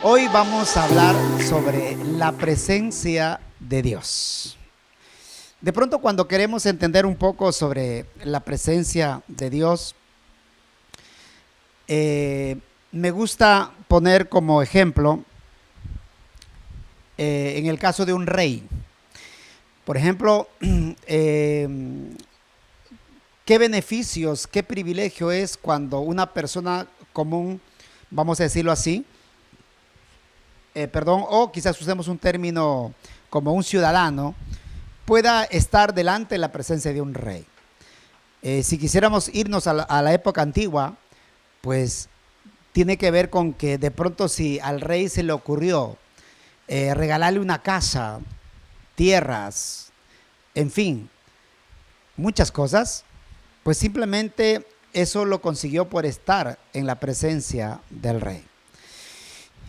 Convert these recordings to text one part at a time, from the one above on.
Hoy vamos a hablar sobre la presencia de Dios. De pronto, cuando queremos entender un poco sobre la presencia de Dios, me gusta poner como ejemplo en el caso de un rey. Por ejemplo, qué beneficios, qué privilegio es cuando una persona común, vamos a decirlo así, o quizás usemos un término como un ciudadano, pueda estar delante de la presencia de un rey. Si quisiéramos irnos a la época antigua, pues tiene que ver con que de pronto si al rey se le ocurrió regalarle una casa, tierras, en fin, muchas cosas, pues simplemente eso lo consiguió por estar en la presencia del rey.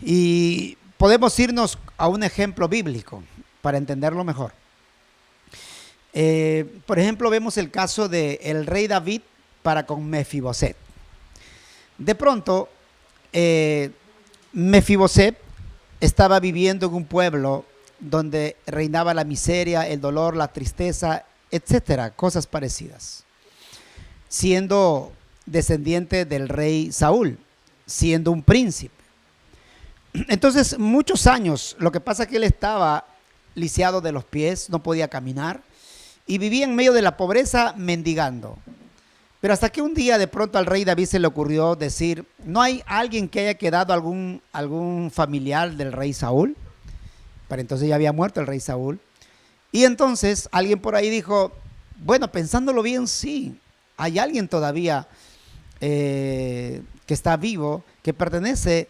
Y podemos irnos a un ejemplo bíblico para entenderlo mejor. Por ejemplo, vemos el caso del rey David para con Mefiboset. De pronto, Mefiboset estaba viviendo en un pueblo donde reinaba la miseria, el dolor, la tristeza, etcétera, cosas parecidas. Siendo descendiente del rey Saúl, siendo un príncipe. Entonces, muchos años, lo que pasa es que él estaba lisiado de los pies, no podía caminar y vivía en medio de la pobreza mendigando. Pero hasta que un día de pronto al rey David se le ocurrió decir, ¿no hay alguien que haya quedado algún familiar del rey Saúl? Para entonces ya había muerto el rey Saúl. Y entonces alguien por ahí dijo, bueno, pensándolo bien, sí, hay alguien todavía que está vivo, que pertenece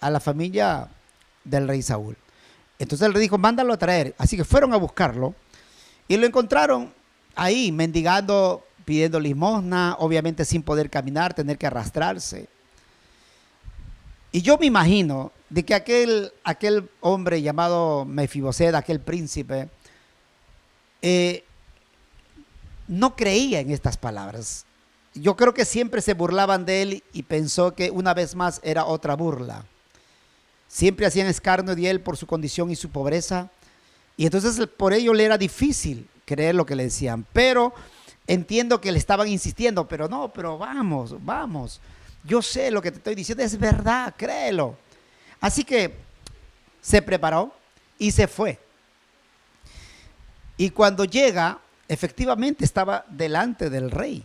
a la familia del rey Saúl. Entonces el rey dijo, mándalo a traer. Así que fueron a buscarlo y lo encontraron ahí mendigando, pidiendo limosna, obviamente sin poder caminar, tener que arrastrarse. Y yo me imagino de que aquel hombre llamado Mefiboset, aquel príncipe, no creía en estas palabras. Yo creo que siempre se burlaban de él y pensó que una vez más era otra burla. Siempre hacían escarnio de él por su condición y su pobreza. Y entonces por ello le era difícil creer lo que le decían. Pero entiendo que le estaban insistiendo, pero no, pero vamos. Yo sé lo que te estoy diciendo, es verdad, créelo. Así que se preparó y se fue. Y cuando llega, efectivamente estaba delante del rey.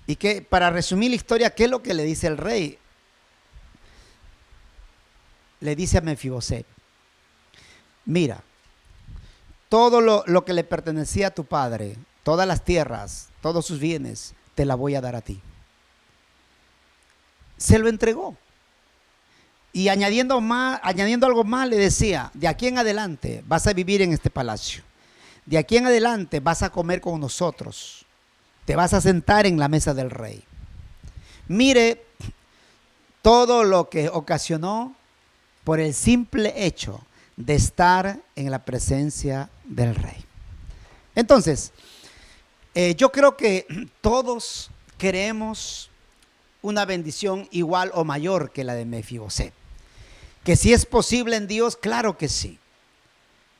Y que, para resumir la historia, ¿qué es lo que le dice el rey? Le dice a Mefiboset, mira, todo lo que le pertenecía a tu padre, todas las tierras, todos sus bienes, te la voy a dar a ti. Se lo entregó. Y añadiendo algo más, le decía, de aquí en adelante vas a vivir en este palacio. De aquí en adelante vas a comer con nosotros. Te vas a sentar en la mesa del rey. Mire todo lo que ocasionó por el simple hecho de estar en la presencia del rey. Entonces, yo creo que todos queremos una bendición igual o mayor que la de Mefiboset. Que si es posible en Dios, claro que sí.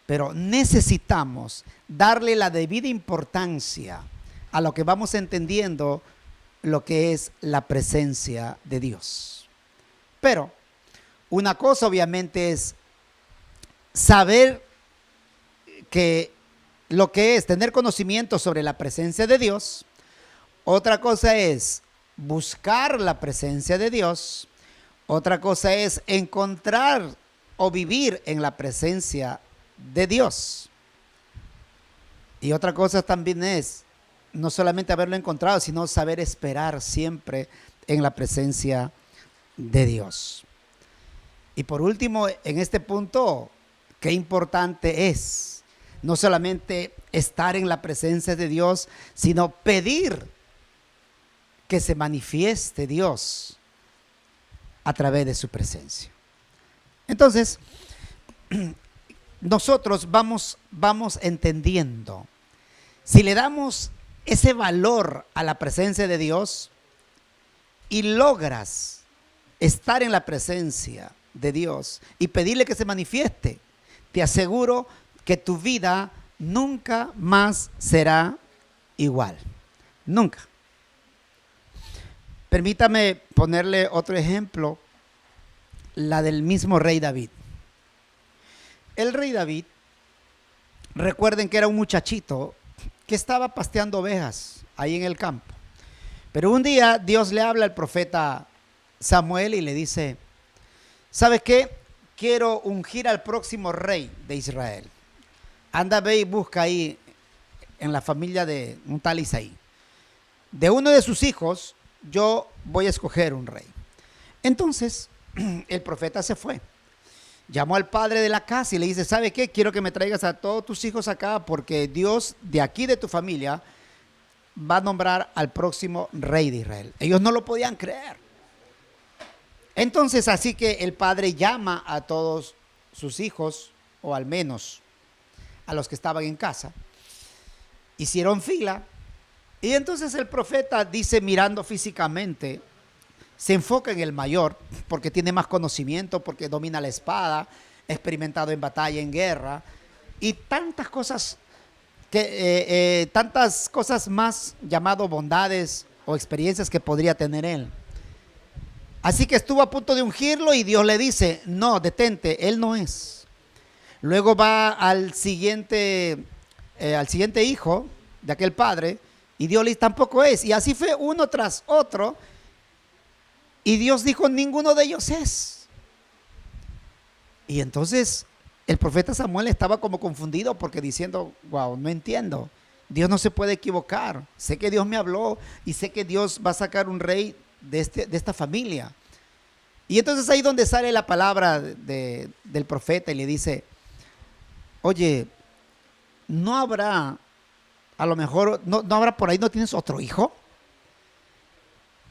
Pero necesitamos darle la debida importancia a lo que vamos entendiendo lo que es la presencia de Dios. Pero una cosa obviamente es saber que lo que es tener conocimiento sobre la presencia de Dios. Otra cosa es buscar la presencia de Dios. Otra cosa es encontrar o vivir en la presencia de Dios. Y otra cosa también es no solamente haberlo encontrado, sino saber esperar siempre en la presencia de Dios. Y por último, en este punto, qué importante es no solamente estar en la presencia de Dios, sino pedir que se manifieste Dios a través de su presencia. Entonces, nosotros vamos entendiendo. Si le damos ese valor a la presencia de Dios y logras estar en la presencia de Dios y pedirle que se manifieste, te aseguro que tu vida nunca más será igual. Nunca. Permítame ponerle otro ejemplo, la del mismo rey David. El rey David, recuerden que era un muchachito que estaba pasteando ovejas ahí en el campo. Pero un día Dios le habla al profeta Samuel y le dice: ¿sabes qué? Quiero ungir al próximo rey de Israel. Anda, ve y busca ahí en la familia de un tal Isaí. De uno de sus hijos yo voy a escoger un rey. Entonces el profeta se fue. Llamó al padre de la casa y le dice: ¿sabe qué? Quiero que me traigas a todos tus hijos acá, porque Dios de aquí de tu familia va a nombrar al próximo rey de Israel. Ellos no lo podían creer. Entonces, así que el padre llama a todos sus hijos, o al menos a los que estaban en casa. Hicieron fila. Y entonces el profeta dice, mirando físicamente, se enfoca en el mayor, porque tiene más conocimiento, porque domina la espada, experimentado en batalla, en guerra, y tantas cosas más llamado bondades o experiencias que podría tener él. Así que estuvo a punto de ungirlo y Dios le dice: no, detente, él no es. Luego va al siguiente hijo de aquel padre y Dios le dice: tampoco es. Y así fue uno tras otro. Y Dios dijo: ninguno de ellos es. Y entonces el profeta Samuel estaba como confundido, porque diciendo: wow, no entiendo. Dios no se puede equivocar. Sé que Dios me habló y sé que Dios va a sacar un rey de esta familia. Y entonces ahí donde sale la palabra del profeta y le dice: oye, ¿no habrá, a lo mejor, no habrá por ahí, no tienes otro hijo?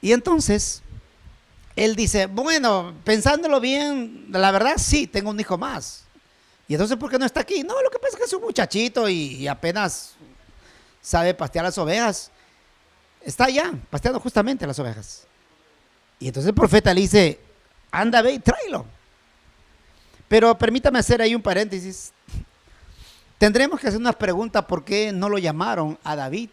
Y entonces él dice: bueno, pensándolo bien, la verdad sí, tengo un hijo más. Y entonces, ¿por qué no está aquí? No, lo que pasa es que es un muchachito y apenas sabe pastear las ovejas. Está allá, pasteando justamente las ovejas. Y entonces el profeta le dice: anda, ve y tráelo. Pero permítame hacer ahí un paréntesis. Tendremos que hacer unas preguntas: ¿por qué no lo llamaron a David?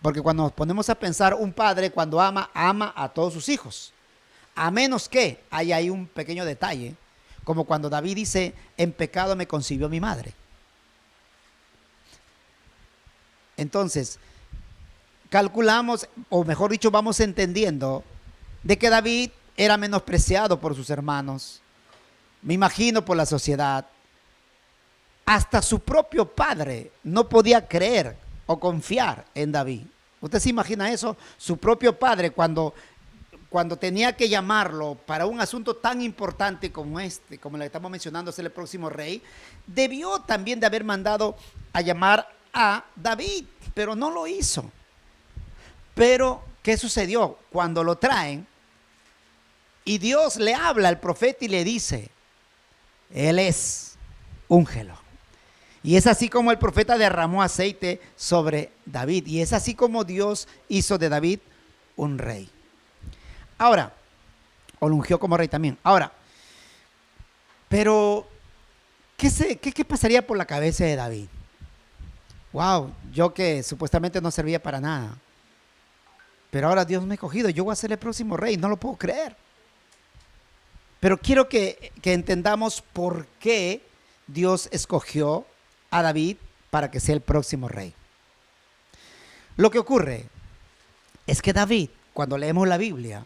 Porque cuando nos ponemos a pensar, un padre cuando ama a todos sus hijos. A menos que haya ahí un pequeño detalle, como cuando David dice: en pecado me concibió mi madre. Entonces, calculamos, o mejor dicho, vamos entendiendo de que David era menospreciado por sus hermanos, me imagino por la sociedad. Hasta su propio padre no podía creer o confiar en David. ¿Usted se imagina eso? Su propio padre, cuando tenía que llamarlo para un asunto tan importante como este, como le estamos mencionando, ser el próximo rey, debió también de haber mandado a llamar a David, pero no lo hizo. Pero, ¿qué sucedió? Cuando lo traen y Dios le habla al profeta y le dice: él es, úngelo. Y es así como el profeta derramó aceite sobre David. Y es así como Dios hizo de David un rey. Ahora, o lo ungió como rey también. Ahora, pero, ¿qué pasaría por la cabeza de David? Wow, yo que supuestamente no servía para nada. Pero ahora Dios me ha escogido, yo voy a ser el próximo rey, no lo puedo creer. Pero quiero que entendamos por qué Dios escogió a David para que sea el próximo rey. Lo que ocurre es que David, cuando leemos la Biblia,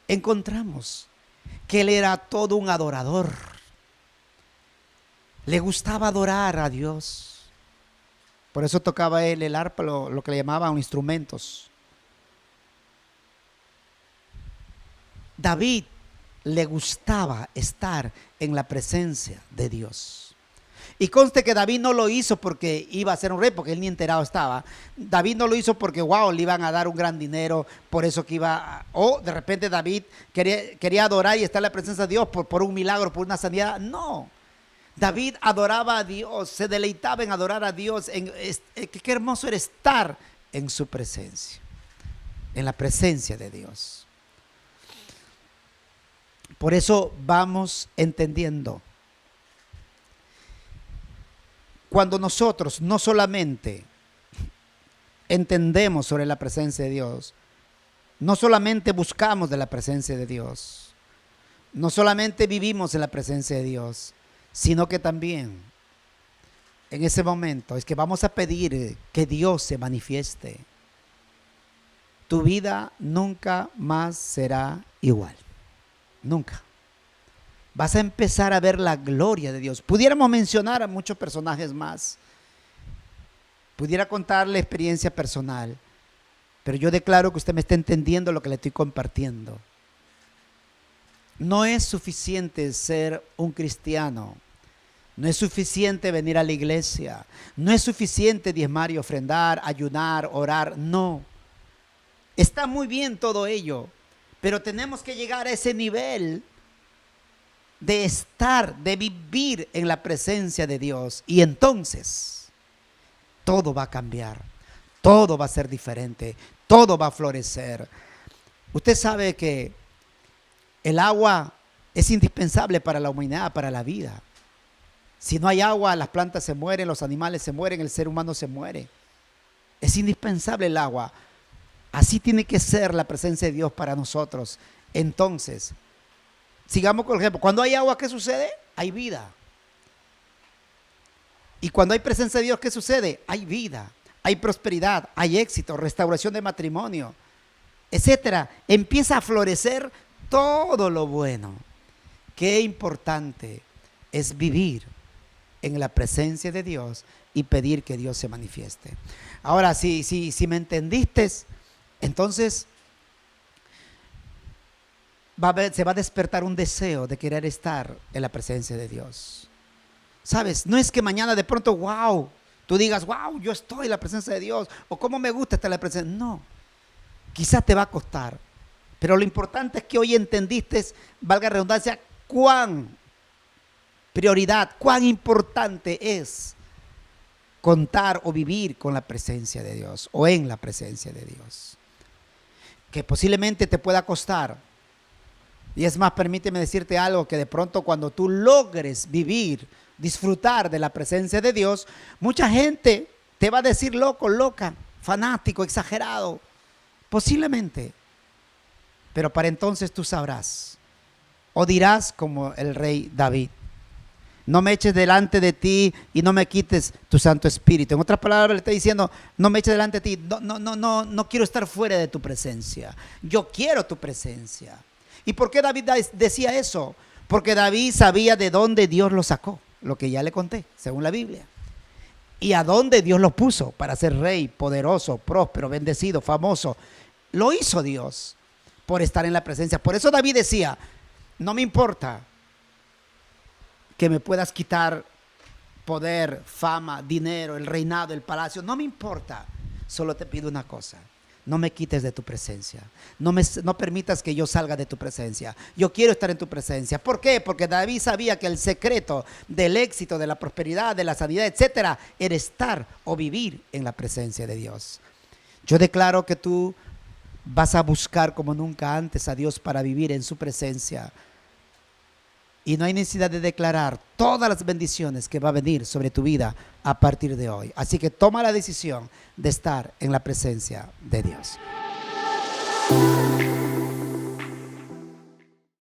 encontramos que él era todo un adorador. Le gustaba adorar a Dios. Por eso tocaba él el arpa, lo que le llamaban instrumentos. David le gustaba estar en la presencia de Dios. Y conste que David no lo hizo porque iba a ser un rey, porque él ni enterado estaba. David no lo hizo porque, wow, le iban a dar un gran dinero, por eso que iba, o de repente David quería adorar y estar en la presencia de Dios por un milagro, por una sanidad. No, David adoraba a Dios, se deleitaba en adorar a Dios. Qué hermoso era estar en su presencia, en la presencia de Dios. Por eso vamos entendiendo. Cuando nosotros no solamente entendemos sobre la presencia de Dios, no solamente buscamos de la presencia de Dios, no solamente vivimos en la presencia de Dios, sino que también en ese momento es que vamos a pedir que Dios se manifieste. Tu vida nunca más será igual. Nunca. Vas a empezar a ver la gloria de Dios. Pudiéramos mencionar a muchos personajes más. Pudiera contarle experiencia personal. Pero yo declaro que usted me está entendiendo lo que le estoy compartiendo. No es suficiente ser un cristiano. No es suficiente venir a la iglesia. No es suficiente diezmar y ofrendar, ayunar, orar. No. Está muy bien todo ello. Pero tenemos que llegar a ese nivel de estar, de vivir en la presencia de Dios. Y entonces todo va a cambiar. Todo va a ser diferente. Todo va a florecer. Usted sabe que el agua es indispensable para la humanidad, para la vida. Si no hay agua, las plantas se mueren, los animales se mueren, el ser humano se muere. Es indispensable el agua. Así tiene que ser la presencia de Dios para nosotros. Entonces, sigamos con el ejemplo. Cuando hay agua, ¿qué sucede? Hay vida. Y cuando hay presencia de Dios, ¿qué sucede? Hay vida, hay prosperidad, hay éxito, restauración de matrimonio, etcétera. Empieza a florecer todo lo bueno. Qué importante es vivir en la presencia de Dios y pedir que Dios se manifieste. Ahora, si me entendiste, entonces se va a despertar un deseo de querer estar en la presencia de Dios. ¿Sabes? No es que mañana de pronto, wow, tú digas, wow, yo estoy en la presencia de Dios, o cómo me gusta estar en la presencia. No, quizás te va a costar, pero lo importante es que hoy entendiste, valga la redundancia, cuán prioridad, cuán importante es contar o vivir con la presencia de Dios o en la presencia de Dios. Que posiblemente te pueda costar. Y es más, permíteme decirte algo, que de pronto cuando tú logres vivir, disfrutar de la presencia de Dios, mucha gente te va a decir loco, loca, fanático, exagerado, posiblemente. Pero para entonces tú sabrás, o dirás como el rey David: no me eches delante de ti y no me quites tu Santo Espíritu. En otras palabras le está diciendo, no me eches delante de ti, no quiero estar fuera de tu presencia. Yo quiero tu presencia. ¿Y por qué David decía eso? Porque David sabía de dónde Dios lo sacó, lo que ya le conté, según la Biblia. Y a dónde Dios lo puso para ser rey, poderoso, próspero, bendecido, famoso. Lo hizo Dios por estar en la presencia. Por eso David decía, no me importa que me puedas quitar poder, fama, dinero, el reinado, el palacio, no me importa. Solo te pido una cosa: no me quites de tu presencia. No permitas que yo salga de tu presencia. Yo quiero estar en tu presencia. ¿Por qué? Porque David sabía que el secreto del éxito, de la prosperidad, de la sanidad, etcétera, era estar o vivir en la presencia de Dios. Yo declaro que tú vas a buscar como nunca antes a Dios para vivir en su presencia. Y no hay necesidad de declarar todas las bendiciones que va a venir sobre tu vida a partir de hoy. Así que toma la decisión de estar en la presencia de Dios.